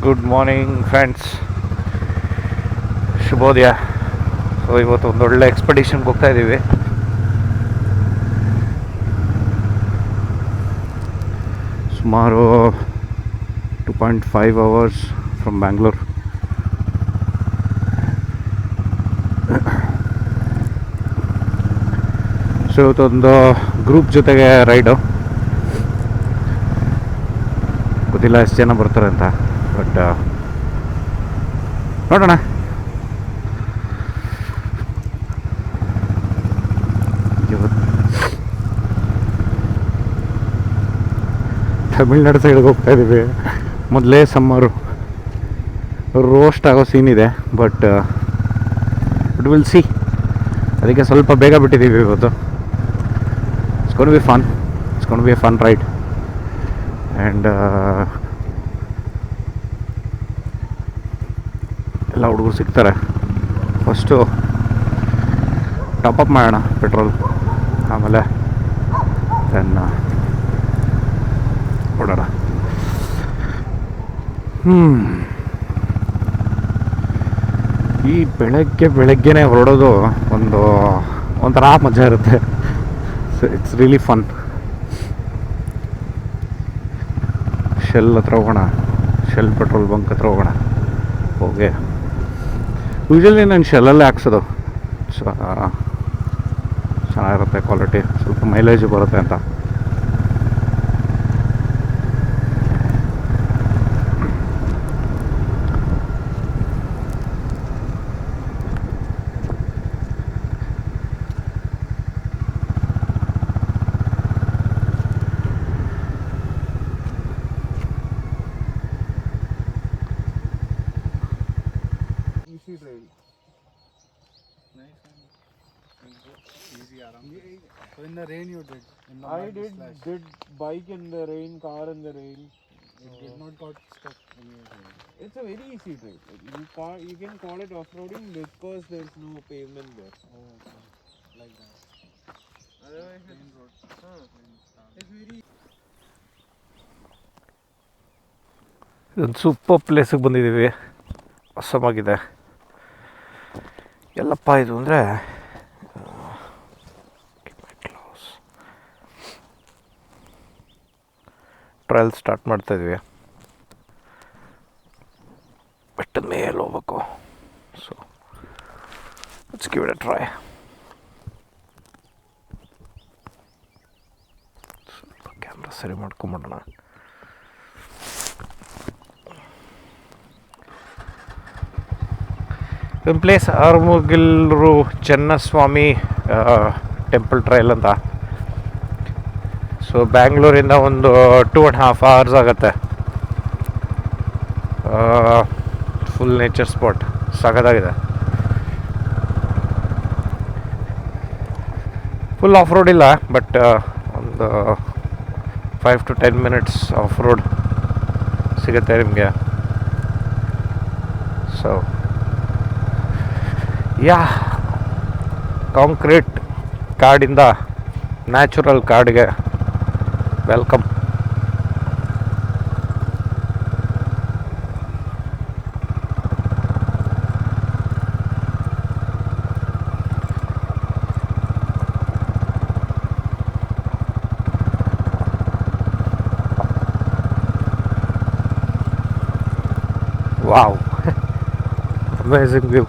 Good morning friends, ಶುಭೋದಯ. So ಇವತ್ತು ಒಂದು ಒಳ್ಳೆ ಎಕ್ಸ್ಪೆಡಿಷನ್ಗೆ ಹೋಗ್ತಾ ಇದ್ದೀವಿ. ಸುಮಾರು 2.5 ಅವರ್ಸ್ ಫ್ರಮ್ ಬ್ಯಾಂಗ್ಳೂರ್. ಸೊ ಇವತ್ತೊಂದು ಗ್ರೂಪ್ ಜೊತೆಗೆ ರೈಡು. ಗೊತ್ತಿಲ್ಲ ಎಷ್ಟು ಜನ ಬರ್ತಾರೆ ಅಂತ, ಬಟ್ ನೋಡೋಣ. ತಮಿಳ್ನಾಡು ಸೈಡ್ಗೆ ಹೋಗ್ತಾ ಇದ್ದೀವಿ. ಮೊದಲೇ ಸಮ್ಮರು ರೋಸ್ಟ್ ಆಗೋ ಸೀನ್ ಇದೆ, ಬಟ್ ವಿಲ್ ಸಿ. ಅದಕ್ಕೆ ಸ್ವಲ್ಪ ಬೇಗ ಬಿಟ್ಟಿದ್ದೀವಿ ಇವತ್ತು. It's gonna be fun. It's gonna be a fun ride. And ಎಲ್ಲ ಹುಡುಗರು ಸಿಗ್ತಾರೆ. ಫಸ್ಟು ಟಾಪಪ್ ಮಾಡೋಣ ಪೆಟ್ರೋಲ್, ಆಮೇಲೆ ದೆನ್ ಓಡೋಣ. ಈ ಬೆಳಗ್ಗೆನೇ ಹೊರಡೋದು ಒಂಥರ ಮಜಾ ಇರುತ್ತೆ. It's really fun. ಶೆಲ್ ಹತ್ರ ಹೋಗೋಣ, ಶೆಲ್ ಪೆಟ್ರೋಲ್ ಬಂಕ್ ಹತ್ರ ಹೋಗೋಣ. ಹೋಗಿ ಯೂಶಲಿ ನಾನು ಶೆಲ್ಲಲ್ಲೇ ಹಾಕ್ಸೋದು. ಚೆನ್ನಾಗಿರುತ್ತೆ, ಕ್ವಾಲಿಟಿ, ಸ್ವಲ್ಪ ಮೈಲೇಜು ಬರುತ್ತೆ ಅಂತ. So in the rain you did? I did bike in the rain, car in the rain. It did not got stuck anywhere. It's a very easy drive. You can call it off-roading because there's no pavement there. Oh, okay. Like that. Otherwise Main road. it's very ಒಂದು super ಪ್ಲೇಸಿಗೆ ಬಂದಿದ್ದೀವಿ. ಅಸಮಾಗಿದೆ. ಎಲ್ಲಪ್ಪ ಇದು ಅಂದರೆ trial start ಮಾಡ್ತಾಯಿದ್ವಿ. ಬೆಟ್ಟದ ಮೇಲೆ ಹೋಗ್ಬೇಕು. So let's give it a try. ಸ್ವಲ್ಪ ಕ್ಯಾಮ್ರಾ ಸರಿ ಮಾಡ್ಕೊಂಬಿಡೋಣ. ಒಂದು ಪ್ಲೇಸ್ ಆರಮುಗಿಲ್ರು ಚೆನ್ನಸ್ವಾಮಿ ಟೆಂಪಲ್ ಟ್ರಯಲ್ ಅಂತ. ಸೊ ಬ್ಯಾಂಗ್ಳೂರಿಂದ ಒಂದು 2.5 hours ಆಗುತ್ತೆ. ಫುಲ್ ನೇಚರ್ ಸ್ಪಾಟ್, ಸಖತ್ತಾಗಿದೆ. ಫುಲ್ ಆಫ್ ರೋಡ್ ಇಲ್ಲ, ಬಟ್ ಒಂದು 5 to 10 minutes ಆಫ್ ರೋಡ್ ಸಿಗುತ್ತೆ ನಿಮಗೆ. ಸೊ ಕಾಂಕ್ರೀಟ್ ಕಾಡಿಂದ ನ್ಯಾಚುರಲ್ ಕಾಡಿಗೆ welcome. Wow, amazing view.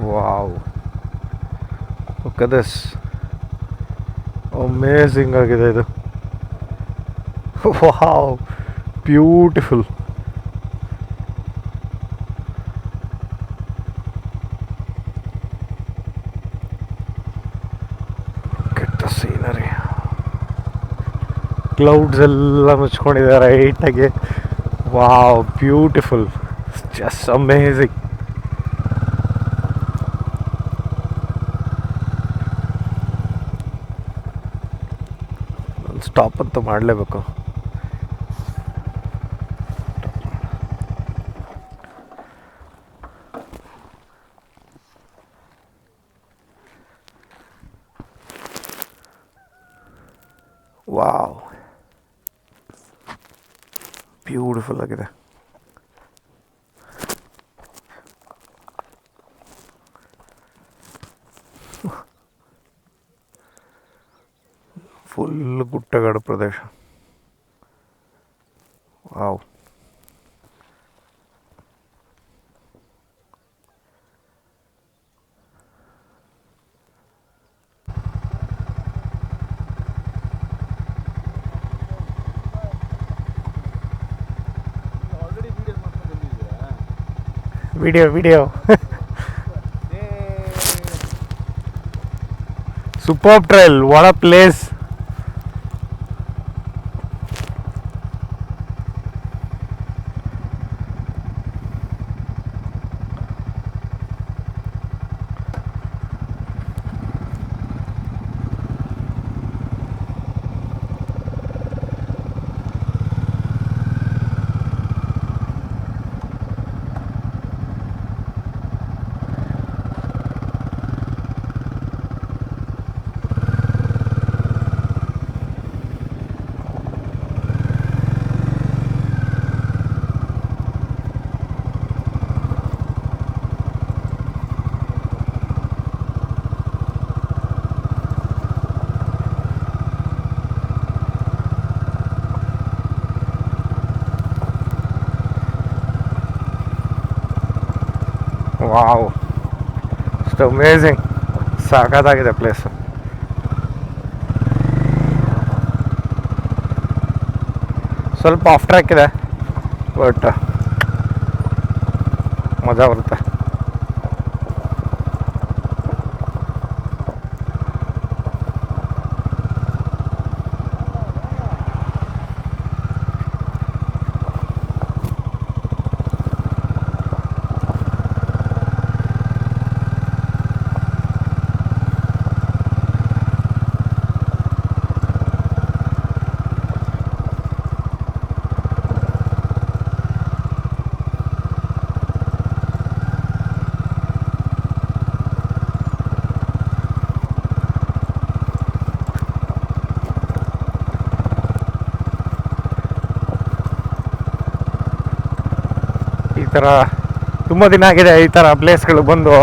Wow, look at this. Amazing ಆಗಿದೆ ಇದು. Wow, beautiful. ಕ್ಲೌಡ್ಸ್ ಎಲ್ಲ ಮುಚ್ಕೊಂಡಿದೆ ರೈಟಾಗಿ. Wow, beautiful, just amazing. Stop ಅಂತೂ ಮಾಡಲೇಬೇಕು. ವಾವ್, ಬ್ಯೂಟಿಫುಲ್ ಆಗಿದೆ. ಫುಲ್ ಗುಡ್ಡಗಾಡು ಪ್ರದೇಶ. Wow, video super trail, what a place. Wow, ಇಷ್ಟು ಅಮೇಝಿಂಗ್, ಸಾಕಾಗಿದೆ ಪ್ಲೇಸು. ಸ್ವಲ್ಪ ಆಫ್ ಟ್ರ್ಯಾಕ್ ಇದೆ, ಬಟ್ ಮಜಾ ಬರುತ್ತೆ. ಈ ಥರ ತುಂಬ ದಿನ ಆಗಿದೆ ಈ ಥರ ಪ್ಲೇಸ್ಗಳು ಬಂದು.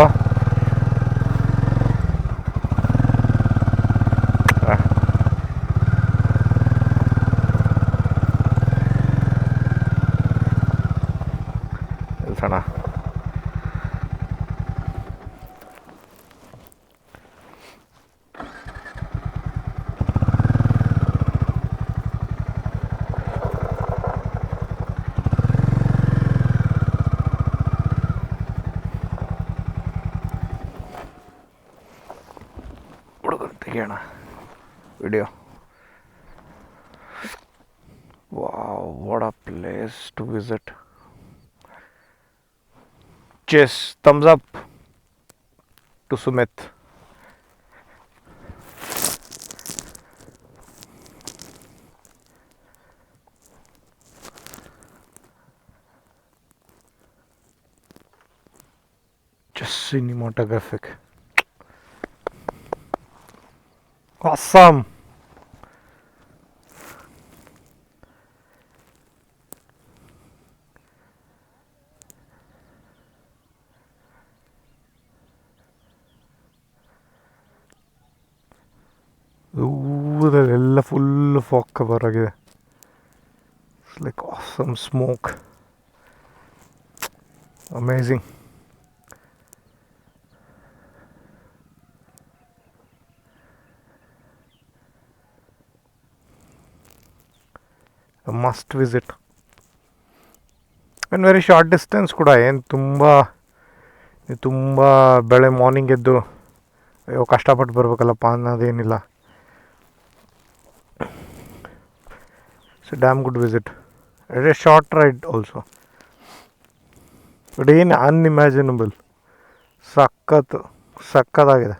ನಿಲ್ಸೋಣ. ತೆಗೆಯೋಣ video. Wow, what a place to visit. ಚೆಸ್, thumbs up to Sumit. Just cinematographic. Awesome. ಊರಲ್ಲೆಲ್ಲ ಫುಲ್ ಫಾಗ್ ಕವರ್ ಆಗಿದೆ. It's like awesome smoke. Amazing. Must visit. And very short distance ಕೂಡ, ಏನು ತುಂಬ ಬೆಳೆ ಮಾರ್ನಿಂಗ್ ಎದ್ದು ಅಯ್ಯೋ ಕಷ್ಟಪಟ್ಟು ಬರಬೇಕಲ್ಲಪ್ಪ ಅನ್ನೋದೇನಿಲ್ಲ. Damn good visit. It a short ride also. But ಏನು ಅನ್ಇಮ್ಯಾಜಿನಬಲ್. ಸಕ್ಕತ್ತಾಗಿದೆ.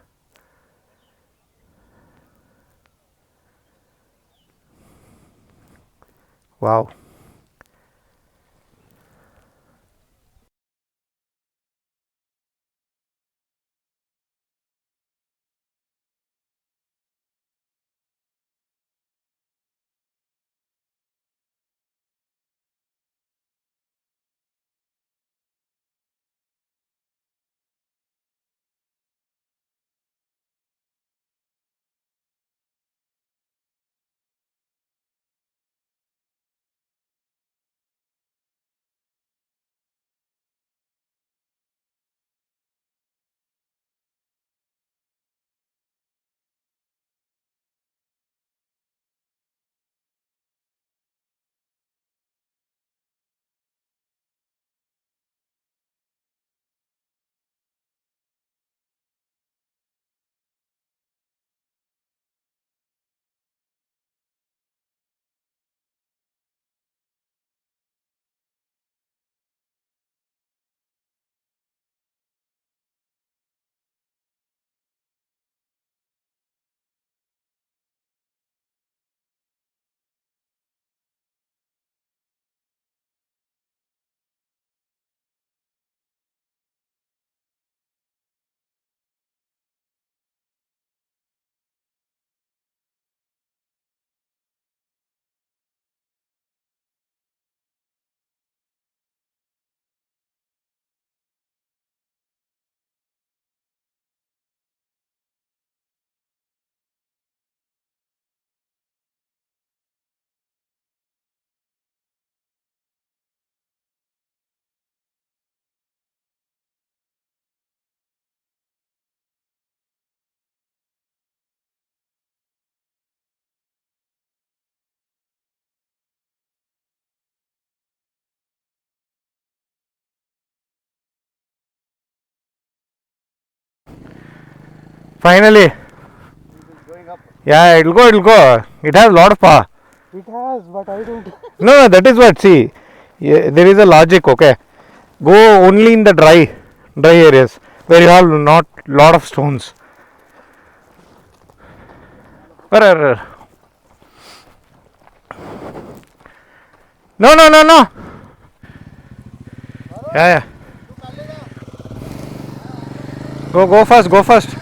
Wow. Finally. Going up. Yeah, it'll go. It has a lot of power. It has, but I don't. No, that is what. See, there is a logic. Okay, go only in the dry areas where you have not lot of stones. No. Yeah. Go first.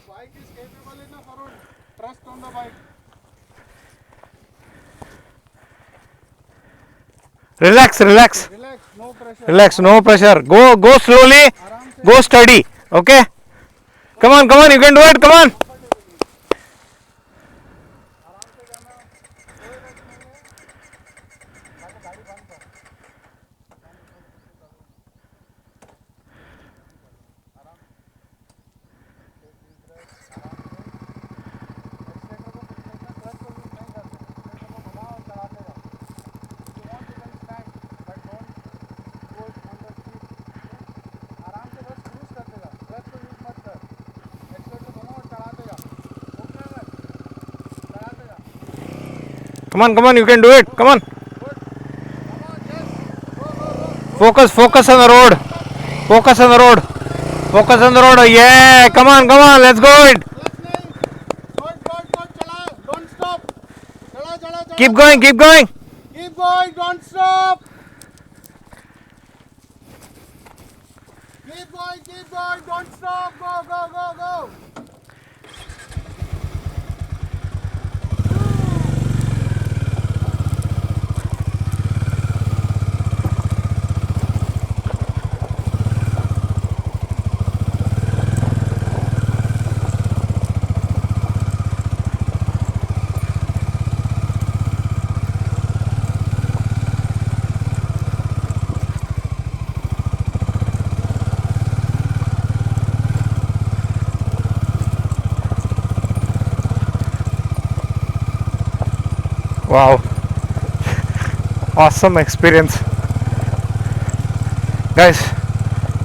Bike is capable enough, Arun. Trust on the bike. Relax. Relax, no pressure. Relax, no pressure. Go slowly. Go steady. Okay. Come on. You can do it. Come on. Come on, you can do it. Come on. Focus on the road. Focus on the road. Yeah, come on, let's go it. Don't stop. Chala. Keep going. Keep going, don't stop. Keep going, don't stop. Go. Wow, awesome experience. Guys,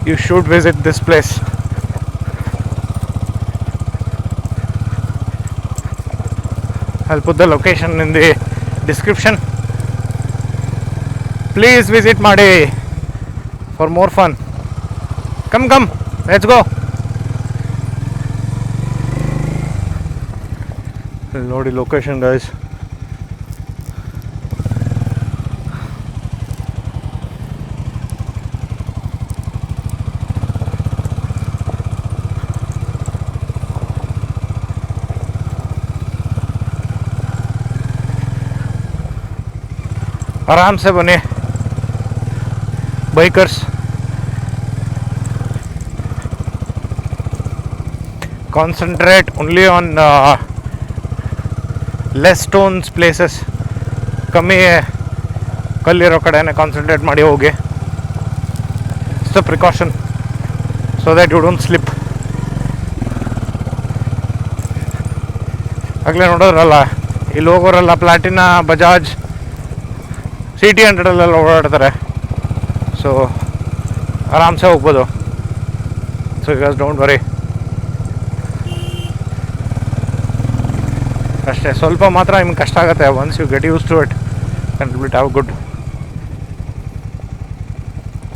you should visit this place. I'll put the location in the description. Please visit Madi for more fun. Come, let's go. ನೋಡಿ location guys. आराम से बने bikers. Concentrate only on less stones places. ಕಮ್ಮಿ ಕಲ್ಲಿರೋ ಕಡೆನೇ concentrate ಮಾಡಿ ಹೋಗಿ. It's a precaution so that you don't slip. ಆಗಲೇ ನೋಡೋದ್ರಲ್ಲ, ಇಲ್ಲಿ ಹೋಗೋರಲ್ಲ ಪ್ಲಾಟಿನಾ, ಬಜಾಜ್, CT100 ಅಲ್ಲೆಲ್ಲ ಓಡಾಡ್ತಾರೆ. ಸೊ ಆರಾಮ್ಸೆ ಹೋಗ್ಬೋದು. So you guys don't worry. ಅಷ್ಟೇ, ಸ್ವಲ್ಪ ಮಾತ್ರ ನಿಮ್ಗೆ ಕಷ್ಟ ಆಗುತ್ತೆ. Once you get use to it and will have good.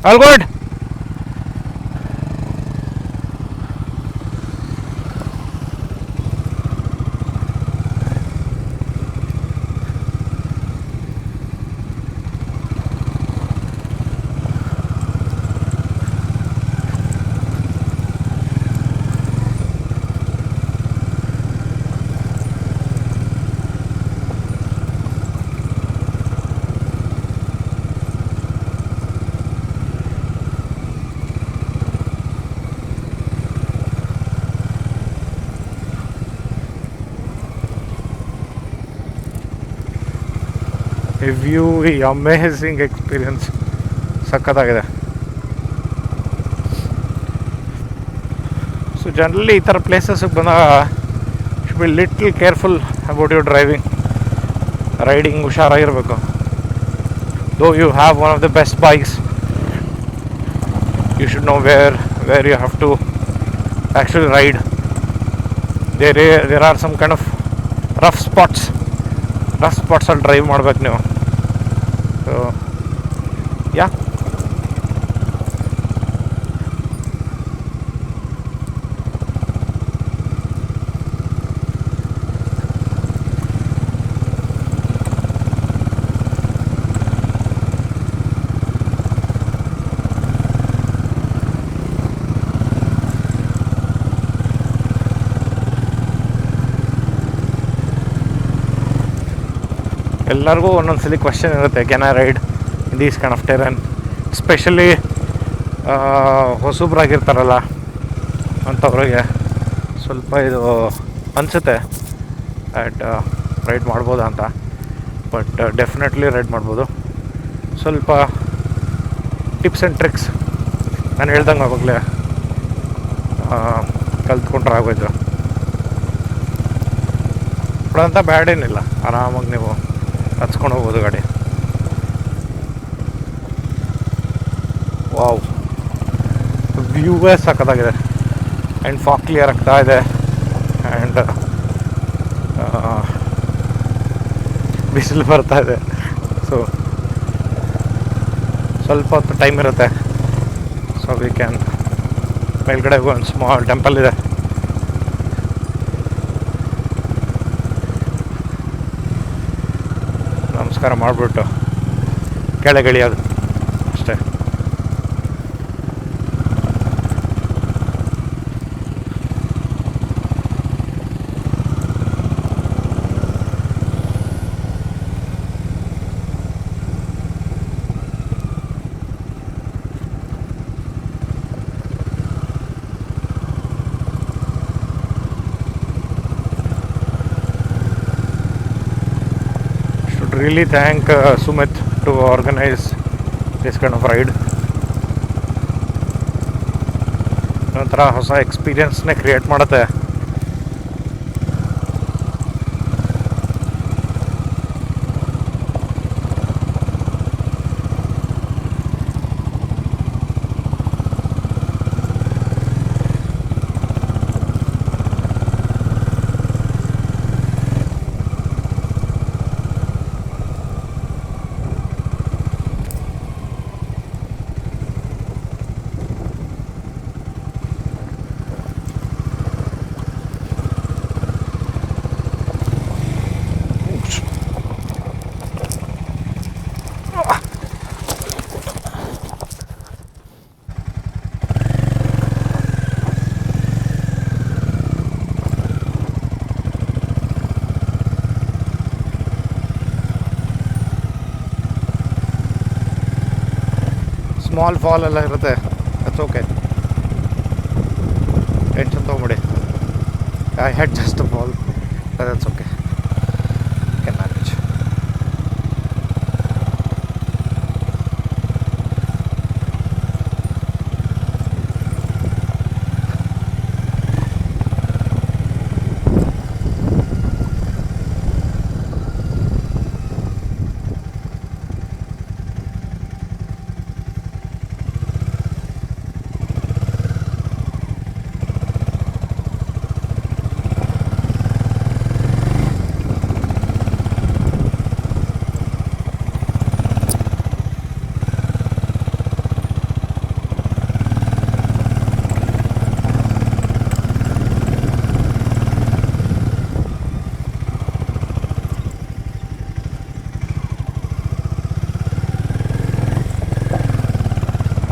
All good. ಈ ವ್ಯೂ, ಈ ಅಮೇಝಿಂಗ್ ಎಕ್ಸ್ಪೀರಿಯನ್ಸ್ ಸಖತ್ತಾಗಿದೆ. ಸೊ ಜನರಲಿ ಈ ಥರ ಪ್ಲೇಸಸ್ಗೆ ಬಂದಾಗ should be little careful about your driving. Riding ಹುಷಾರಾಗಿರಬೇಕು. Though you have one of the best bikes, you should know where you have to actually ride. There are some kind of rough ಸ್ಪಾಟ್ಸಲ್ಲಿ drive ಮಾಡ್ಬೇಕು ನೀವು. So yeah, ಎಲ್ಲರಿಗೂ ಒಂದೊಂದ್ಸಲಿ question ಇರುತ್ತೆ, can I ride in these kind of terrain, especially ಹೊಸಬ್ರಾಗಿರ್ತಾರಲ್ಲ ಅಂಥವ್ರಿಗೆ ಸ್ವಲ್ಪ ಇದು ಅನಿಸುತ್ತೆ ದ್ಯಾಟ್ ರೈಡ್ ಮಾಡ್ಬೋದಾ ಅಂತ. ಬಟ್ ಡೆಫಿನೆಟ್ಲಿ ರೈಡ್ ಮಾಡ್ಬೋದು. ಸ್ವಲ್ಪ ಟಿಪ್ಸ್ ಆ್ಯಂಡ್ ಟ್ರಿಕ್ಸ್ ನಾನು ಹೇಳ್ದಂಗೆ ಆವಾಗಲೇ ಕಲ್ತ್ಕೊಂಡ್ರೆ ಆಗೋಯ್ತು. ಅಂತ ಬ್ಯಾಡ್ ಏನಿಲ್ಲ, ಆರಾಮಾಗಿ ನೀವು ಹಚ್ಕೊಂಡು ಹೋಗ್ಬೋದು ಗಾಡಿ. ವಾವ್, ವ್ಯೂವೇ ಸಖತ್ತಾಗಿದೆ. ಆ್ಯಂಡ್ ಫಾಗ್ ಕ್ಲಿಯರ್ ಆಗ್ತಾ ಇದೆ. ಆ್ಯಂಡ್ ಬಿಸಿಲು ಬರ್ತಾ ಇದೆ. ಸೊ ಸ್ವಲ್ಪ ಹೊತ್ತು ಟೈಮ್ ಇರುತ್ತೆ. ಸೊ ವಿ ಕ್ಯಾನ್ ಮೇಲ್ಗಡೆ ಒಂದು ಸ್ಮಾಲ್ ಟೆಂಪಲ್ ಇದೆ. ನಮಸ್ಕಾರ ಮಾಡಿಬಿಟ್ಟು ಕೆಳಗಿಳಿಯೋದು ಅಷ್ಟೇ. Really thank Sumit to organize this kind of ride. ಒಂಥರ ಹೊಸ ಎಕ್ಸ್ಪೀರಿಯನ್ಸ್ನೇ ಕ್ರಿಯೇಟ್ ಮಾಡುತ್ತೆ. ಸ್ಮಾಲ್ ಫಾಲ್ ಎಲ್ಲ ಇರುತ್ತೆ, ದಟ್ಸ್ ಓಕೆ, ಟೆನ್ಷನ್ ತೊಗೊಂಬಿಡಿ. I had just a fall, that's okay, can manage.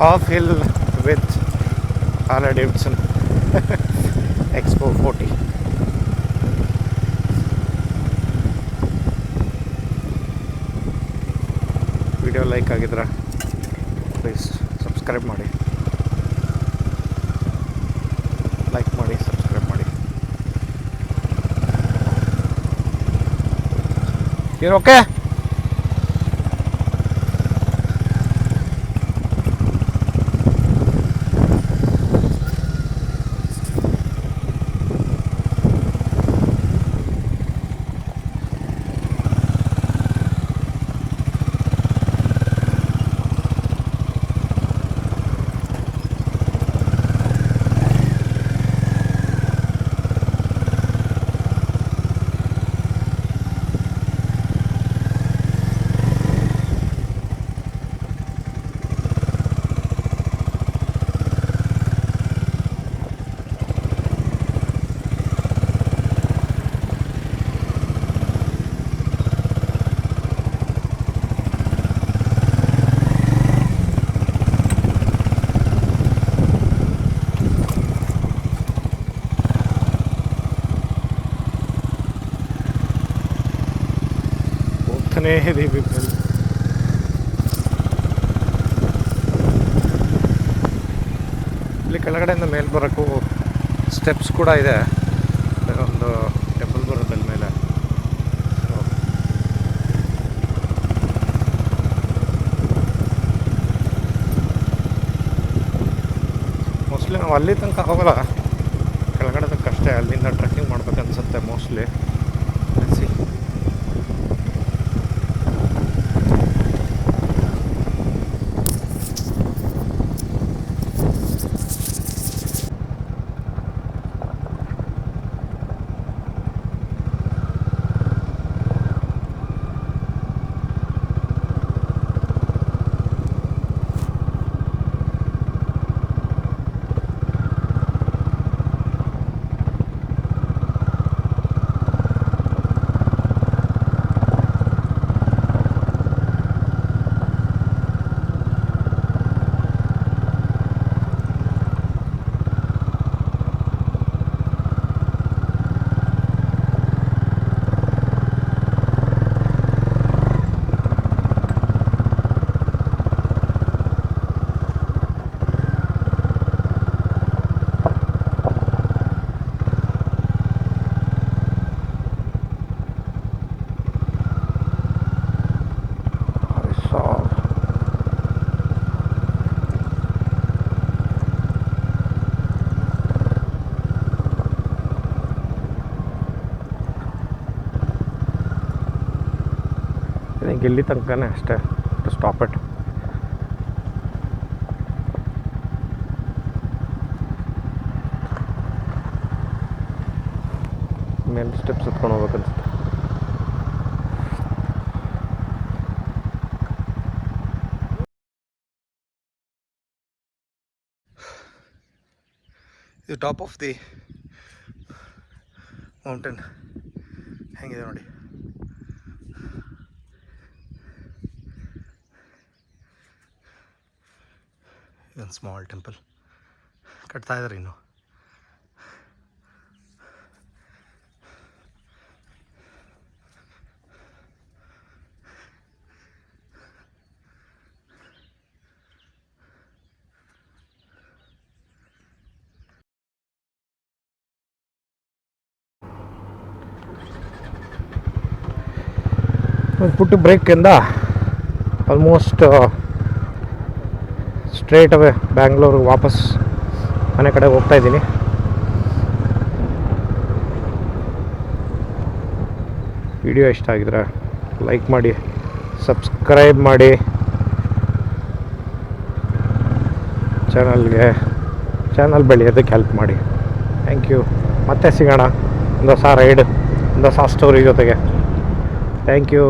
Off hill with Harley Davidson Expo 40. Video like ಆಗಿದ್ರೆ please subscribe ಮಾಡಿ, like ಮಾಡಿ, ಸಬ್ಸ್ಕ್ರೈಬ್ ಮಾಡಿ. You're okay? ಹೋಗ್ತಾನೇ ಇದೀವಿ ಮೇಲೆ. ಇಲ್ಲಿ ಕೆಳಗಡೆಯಿಂದ ಮೇಲೆ ಬರೋಕ್ಕೂ ಸ್ಟೆಪ್ಸ್ ಕೂಡ ಇದೆ, ಒಂದು ಟೆಂಪಲ್ ಬರುತ್ತೆ ಅಲ್ಲಿ ಮೇಲೆ. ಮೋಸ್ಟ್ಲಿ ನಾವು ಅಲ್ಲಿ ತನಕ ಹೋಗಲ್ಲ, ಕೆಳಗಡೆ ತನಕ ಅಷ್ಟೇ, ಅಲ್ಲಿಂದ ಟ್ರೆಕ್ಕಿಂಗ್ ಮಾಡ್ಬೇಕನ್ಸುತ್ತೆ ಮೋಸ್ಟ್ಲಿ. ಸಿ ಇಲ್ಲಿ ತನಕನೇ ಅಷ್ಟೇ, ಟು ಸ್ಟಾಪ್ ಇಟ್. ಮೇಲೆ ಸ್ಟೆಪ್ಸ್ ಹತ್ಕೊಂಡು ಹೋಗ್ಬೇಕನ್ಸುತ್ತೆ. ಇದು ಟಾಪ್ ಆಫ್ ದಿ ಮೌಂಟೇನ್ ಹೆಂಗಿದೆ ನೋಡಿ. ಇದೊಂದು ಸ್ಮಾಲ್ ಟೆಂಪಲ್ ಕಟ್ತಾ ಇದ್ದಾರೆ ಇನ್ನು. ಒಂದು ಪುಟ್ಟ ಬ್ರೇಕಿಂದ ಆಲ್ಮೋಸ್ಟ್ ಸ್ಟ್ರೇಟ್ ಅವೇ ಬ್ಯಾಂಗ್ಳೂರು ವಾಪಸ್ ಮನೆ ಕಡೆ ಹೋಗ್ತಾ ಇದ್ದೀನಿ. ವಿಡಿಯೋ ಇಷ್ಟ ಆಗಿದ್ರೆ ಲೈಕ್ ಮಾಡಿ, ಸಬ್ಸ್ಕ್ರೈಬ್ ಮಾಡಿ, ಚಾನಲ್ ಬೆಳೆಯೋದಕ್ಕೆ ಹೆಲ್ಪ್ ಮಾಡಿ. Thank you. ಮತ್ತೆ ಸಿಗೋಣ ಒಂದು ಹೊಸ ರೈಡ್, ಒಂದು ಹೊಸ ಸ್ಟೋರಿ ಜೊತೆಗೆ. Thank you.